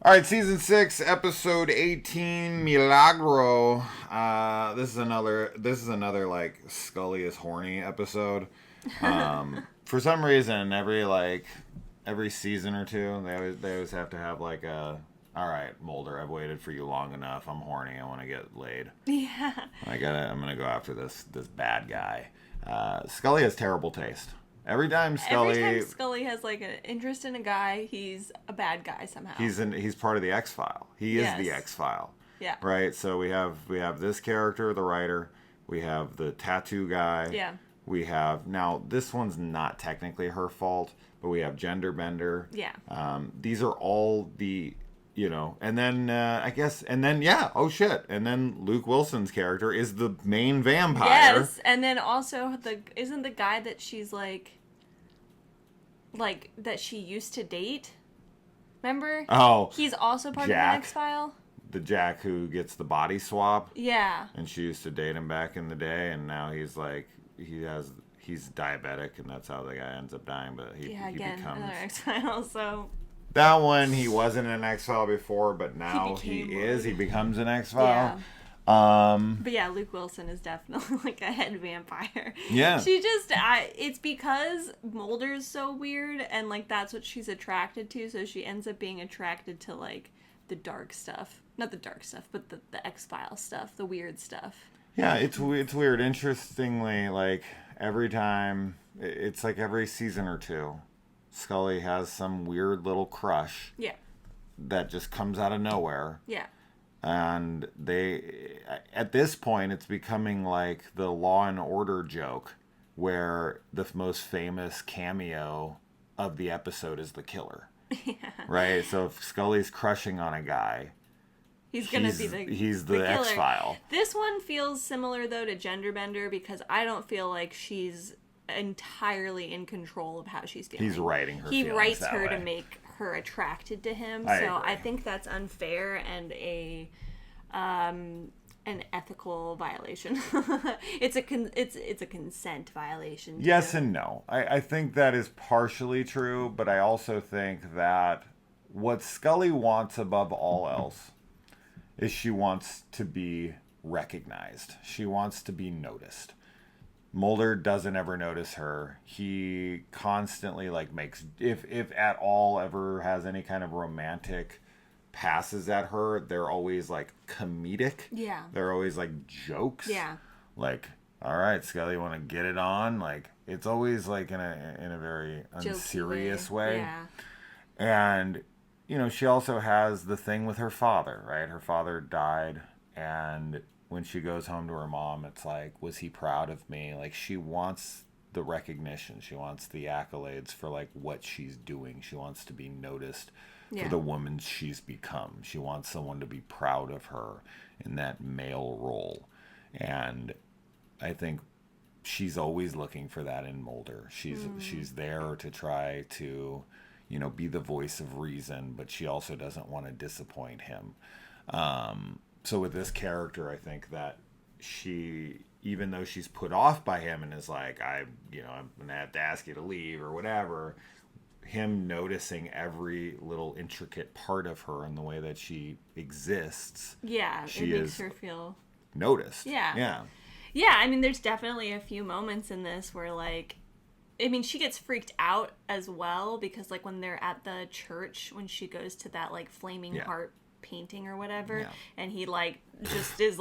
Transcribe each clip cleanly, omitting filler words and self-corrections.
All right, season 6, episode 18, Milagro. This is another like Scully is horny episode. For some reason, every season or two, they always have to have like a. All right, Mulder, I've waited for you long enough. I'm horny. I want to get laid. Yeah. I'm gonna go after this bad guy. Scully has terrible taste. Every time Scully has like an interest in a guy, he's a bad guy somehow. He's part of the X-File. He is the X-File. Yeah. Right? So we have this character, the writer, we have the tattoo guy. Yeah. We have now this one's not technically her fault, but we have Gender Bender. Yeah. These are all the and then oh shit. And then Luke Wilson's character is the main vampire. Yes, and then also isn't the guy that she's like that she used to date? Remember? Oh. He's also part of the X-File? The Jack who gets the body swap. Yeah. And she used to date him back in the day, and now he's diabetic, and that's how the guy ends up dying, but he becomes another X-File, so that one, he wasn't an X-File before, but now he becomes an X-File. Yeah. But yeah, Luke Wilson is definitely like a head vampire. Yeah. It's because Mulder's so weird, and like that's what she's attracted to, so she ends up being attracted to like the dark stuff. Not the dark stuff, but the X-File stuff, the weird stuff. Yeah, it's weird. Interestingly, like every time, it's like every season or two, Scully has some weird little crush. Yeah. That just comes out of nowhere. Yeah. And at this point, it's becoming like the Law and Order joke, where the most famous cameo of the episode is the killer. Yeah. Right? So if Scully's crushing on a guy, he's the X-File. This one feels similar, though, to Gender Bender, because I don't feel like she's entirely in control of how she's feeling. He's writing her He feelings writes that her way. to make her attracted to him. I think that's unfair and an ethical violation. It's a consent violation. Too. Yes and no. I think that is partially true, but I also think that what Scully wants above all else is she wants to be recognized. She wants to be noticed. Mulder doesn't ever notice her. He constantly makes, if at all ever has any kind of romantic passes at her, they're always comedic. Yeah. They're always jokes. Yeah. All right, Scully, you want to get it on? It's always in a very unserious way. Yeah. And she also has the thing with her father, right? Her father died, and when she goes home to her mom, it's was he proud of me? She wants the recognition. She wants the accolades for what she's doing. She wants to be noticed for the woman she's become. She wants someone to be proud of her in that male role. And I think she's always looking for that in Mulder. She's there to try to, be the voice of reason, but she also doesn't want to disappoint him. So with this character, I think that she, even though she's put off by him and is I'm going to have to ask you to leave or whatever, him noticing every little intricate part of her and the way that she exists. Yeah, it makes her feel noticed. Yeah. Yeah. Yeah, I mean, there's definitely a few moments in this where, she gets freaked out as well because, when they're at the church, when she goes to that, flaming heart painting or whatever, and he, just is,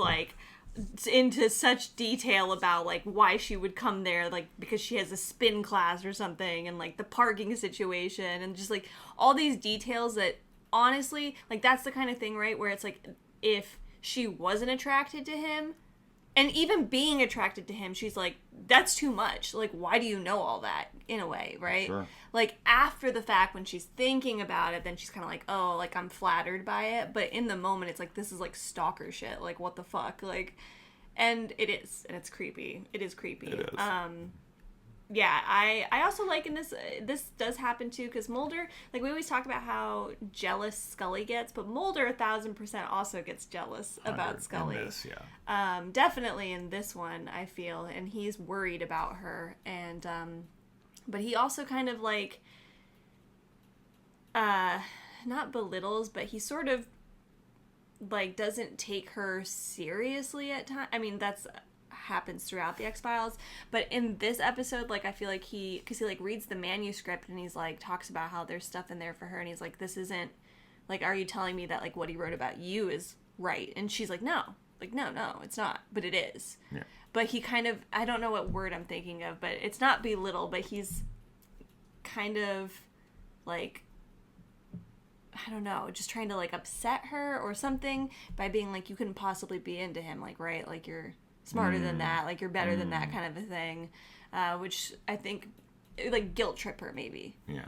into such detail about, why she would come there, because she has a spin class or something, and, the parking situation, and just, all these details that, honestly, that's the kind of thing, right, where it's, if she wasn't attracted to him, and even being attracted to him, she's that's too much. Why do you know all that, in a way, right? Sure. After the fact, when she's thinking about it, then she's kind of oh, I'm flattered by it. But in the moment, it's this is stalker shit. What the fuck? And it is. And it's creepy. It is creepy. It is. Yeah, I also in this does happen too, because Mulder, we always talk about how jealous Scully gets, but Mulder 1,000% also gets jealous about Scully. In this, yeah. Definitely in this one, I feel, and he's worried about her, and but he also kind of not belittles, but he sort of like doesn't take her seriously at times. I mean, that's happens throughout the X-Files, but in this episode, like, I feel like because he like reads the manuscript and he's like talks about how there's stuff in there for her, and he's like, this isn't like, are you telling me that like what he wrote about you is right? And she's like, no, it's not, but it is. Yeah. But he kind of, I don't know what word I'm thinking of, but it's not belittle, but he's kind of like, I don't know, just trying to like upset her or something by being like, you couldn't possibly be into him, like, right, like you're smarter than that, like you're better than that, kind of a thing, which I think like guilt trip her maybe. Yeah.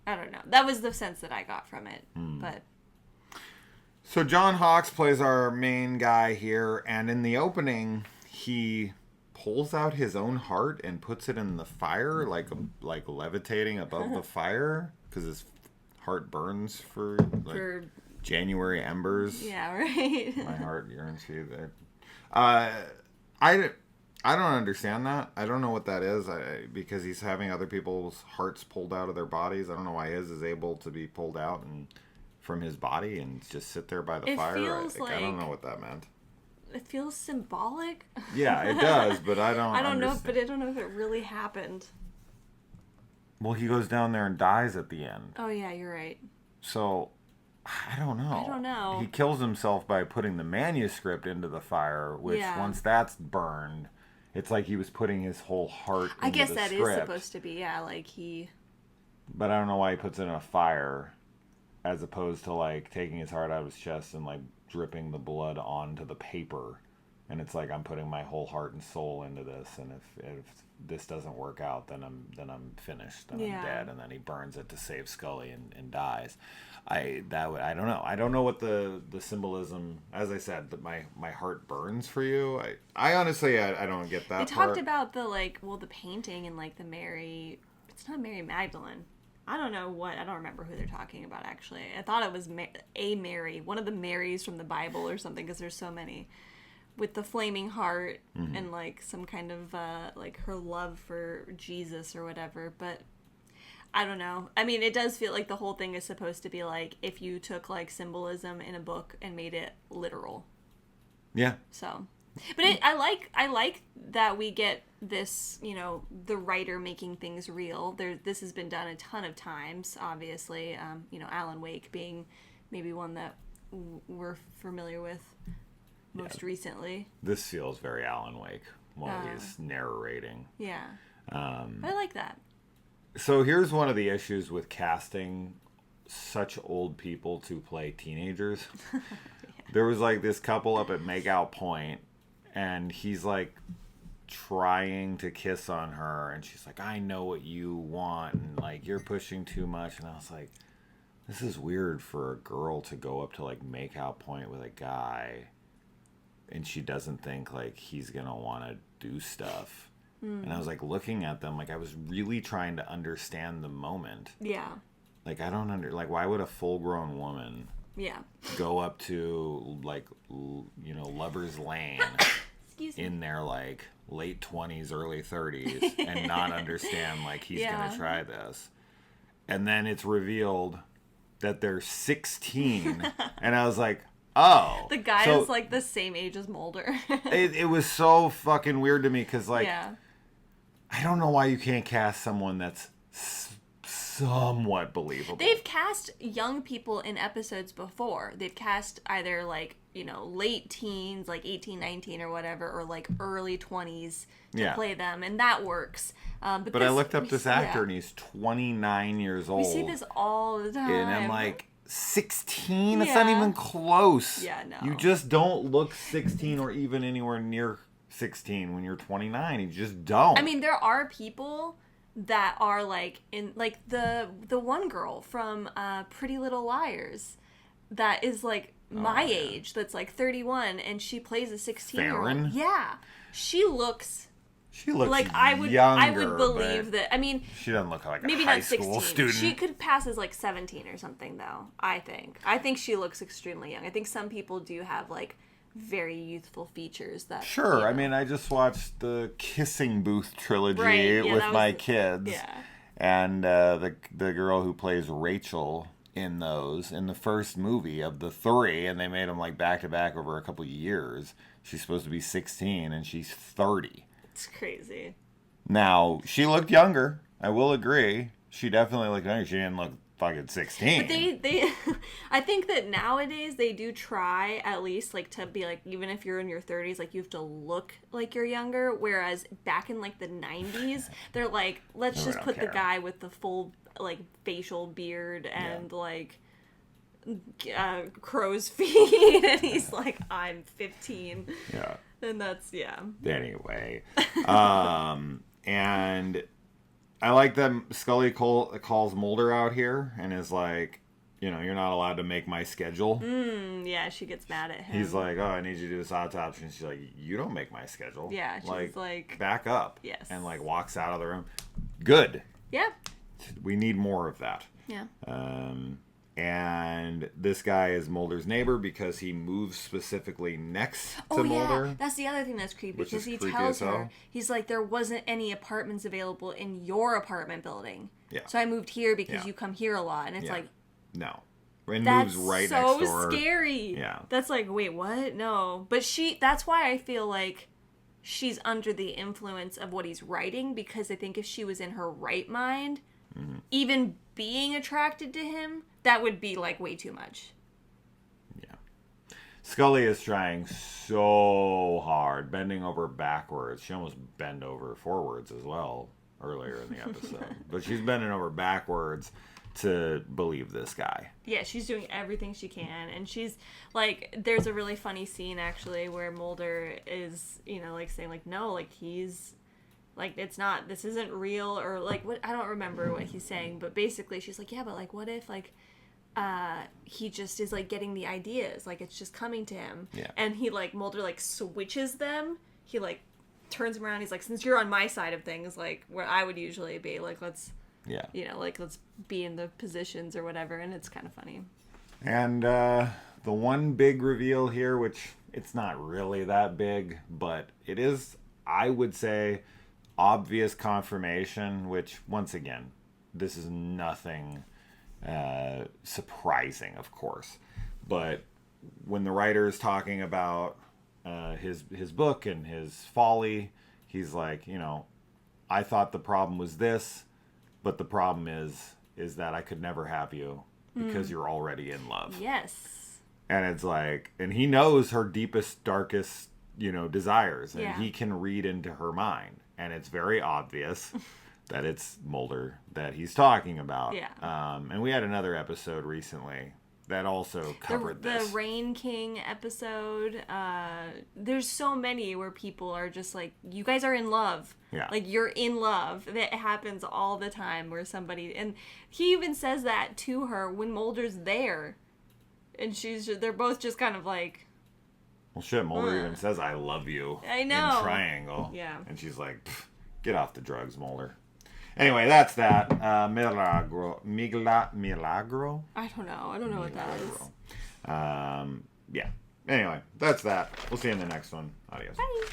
I don't know. That was the sense that I got from it. But so John Hawkes plays our main guy here, and in the opening he pulls out his own heart and puts it in the fire, like levitating above the fire, because his heart burns for January embers. Yeah, right. My heart yearns for you there. I don't understand that. I don't know what that is. Because he's having other people's hearts pulled out of their bodies. I don't know why his is able to be pulled out and from his body and just sit there by the fire. I don't know what that meant. It feels symbolic. Yeah, it does, but I don't. I don't know, but I don't know if it really happened. Well, he goes down there and dies at the end. Oh yeah, you're right. So I don't know. He kills himself by putting the manuscript into the fire, which once that's burned, it's like he was putting his whole heart into the script. I guess that is supposed to be, yeah, like he... But I don't know why he puts it in a fire as opposed to like taking his heart out of his chest and like dripping the blood onto the paper. And it's like, I'm putting my whole heart and soul into this, and if this doesn't work out, then I'm finished, then I'm dead. And then he burns it to save Scully and dies. I don't know. I don't know what the symbolism. As I said, that my heart burns for you. I honestly I don't get that. They talked about the painting and like the Mary. It's not Mary Magdalene. I don't know what. I don't remember who they're talking about actually. I thought it was a Mary, one of the Marys from the Bible or something, because there's so many. With the flaming heart and like some kind of like her love for Jesus or whatever, but I don't know. I mean, it does feel like the whole thing is supposed to be like if you took like symbolism in a book and made it literal. Yeah. So, but I like that we get this, you know, the writer making things real. This has been done a ton of times, obviously. You know, Alan Wake being maybe one that we're familiar with. Most recently. This feels very Alan Wake while he's narrating. Yeah. I like that. So here's one of the issues with casting such old people to play teenagers. Yeah. There was like this couple up at Makeout Point, and he's like trying to kiss on her, and she's like, I know what you want, and like, you're pushing too much. And I was like, this is weird for a girl to go up to like Makeout Point with a guy and she doesn't think like he's gonna want to do stuff. And I was like looking at them, like I was really trying to understand the moment. Yeah. Like I don't why would a full-grown woman go up to like you know, Lover's Lane in their like late 20s, early 30s and not understand like he's gonna try this. And then it's revealed that they're 16 and I was like, oh. The guy is like the same age as Mulder. it was so fucking weird to me because like I don't know why you can't cast someone that's somewhat believable. They've cast young people in episodes before. They've cast either like, you know, late teens, like 18, 19 or whatever, or like early 20s to play them, and that works. But I looked up this actor and he's 29 years old. We see this all the time. And I'm like, 16? That's not even close. Yeah, no. You just don't look 16 or even anywhere near 16 when you're 29. You just don't. I mean, there are people that are like in like the one girl from Pretty Little Liars that is like my age, that's like 31, and she plays a 16-year-old. Farron? Yeah. She looks like younger, I would believe that. I mean, she doesn't look like maybe a high not school 16. student. She could pass as like 17 or something though, I think she looks extremely young. I think some people do have like very youthful features that Sure. You know. I mean, I just watched the Kissing Booth trilogy with my kids. Yeah. And the girl who plays Rachel in the first movie of the three, and they made them like back to back over a couple of years. She's supposed to be 16 and she's 30. It's crazy. Now, she looked younger. I will agree. She definitely looked younger. She didn't look fucking 16. But they I think that nowadays they do try at least like to be like, even if you're in your 30s, like you have to look like you're younger, whereas back in like the 90s they're like, let's just put the guy with the full like facial beard and like crow's feet and he's like, I'm 15. Yeah. And that's Anyway. And I like that Scully calls Mulder out here and is like, you know, you're not allowed to make my schedule. Yeah, she gets mad at him. He's like, oh, I need you to do this autopsy. And she's like, you don't make my schedule. Yeah, she's like back up. Yes. And like walks out of the room. Good. Yeah. We need more of that. Yeah. And this guy is Mulder's neighbor because he moves specifically next to Mulder. Yeah, that's the other thing that's creepy, because he creepy tells her, he's like, there wasn't any apartments available in your apartment building. Yeah. So I moved here because you come here a lot. And it's like, no. And that's moves right next door. so scary. Yeah. That's like, wait, what? No. But that's why I feel like she's under the influence of what he's writing, because I think if she was in her right mind, even being attracted to him, that would be like way too much. Yeah. Scully is trying so hard, bending over backwards. She almost bent over forwards as well earlier in the episode. But she's bending over backwards to believe this guy. Yeah, she's doing everything she can. And she's like, there's a really funny scene actually where Mulder is, you know, like saying like, no, like he's like, it's not, this isn't real, or like, what, I don't remember what he's saying, but basically she's like, yeah, but like, what if like he just is like getting the ideas, like it's just coming to him. Yeah. And he like, Mulder like switches them. He like turns him around. He's like, since you're on my side of things, like where I would usually be, like let's you know, like let's be in the positions or whatever. And it's kind of funny. And the one big reveal here, which it's not really that big, but it is, I would say, obvious confirmation, which once again, this is nothing surprising, of course, but when the writer is talking about his book and his folly, he's like, you know, I thought the problem was this, but the problem is that I could never have you because you're already in love. Yes. And it's like, and he knows her deepest, darkest, you know, desires, and he can read into her mind, and it's very obvious that it's Mulder that he's talking about. Yeah. And we had another episode recently that also covered this. The Rain King episode. There's so many where people are just like, you guys are in love. Yeah. Like, you're in love. That happens all the time where somebody... And he even says that to her when Mulder's there. And they're both just kind of like... Well, shit, Mulder even says, I love you. I know. In triangle. Yeah. And she's like, get off the drugs, Mulder. Anyway, that's that. Milagro. Milagro? I don't know. I don't know what that is. Yeah. Anyway, that's that. We'll see you in the next one. Adios. Bye.